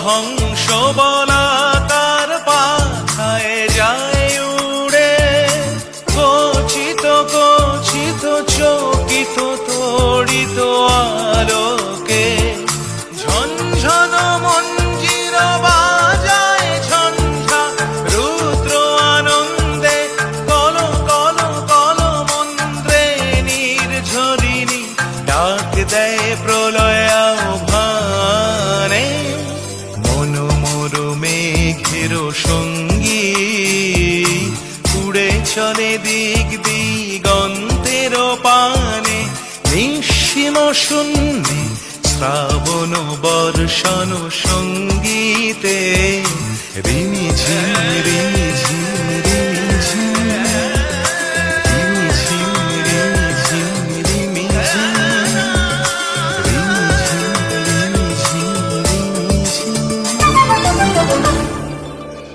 হংস বলাকার পাখায় যায় উড়ে, খচিত খচিত চকিত তড়িত আলোকে ঝনঝন মঞ্জির বাজায় ঝঞ্ঝা রুদ্র আনন্দে কল কল কল মন্ত্রে নির্ঝরিণী ডাক দেয় প্রলয় আহ্বানে। মনোমর মেঘের সঙ্গী উড়ে চলে দিক দিগন্তের পানে, নিঃসীম শূন্যে শ্রাবণ বর্ষণ সঙ্গীতে রিমিঝিম রিমিঝিম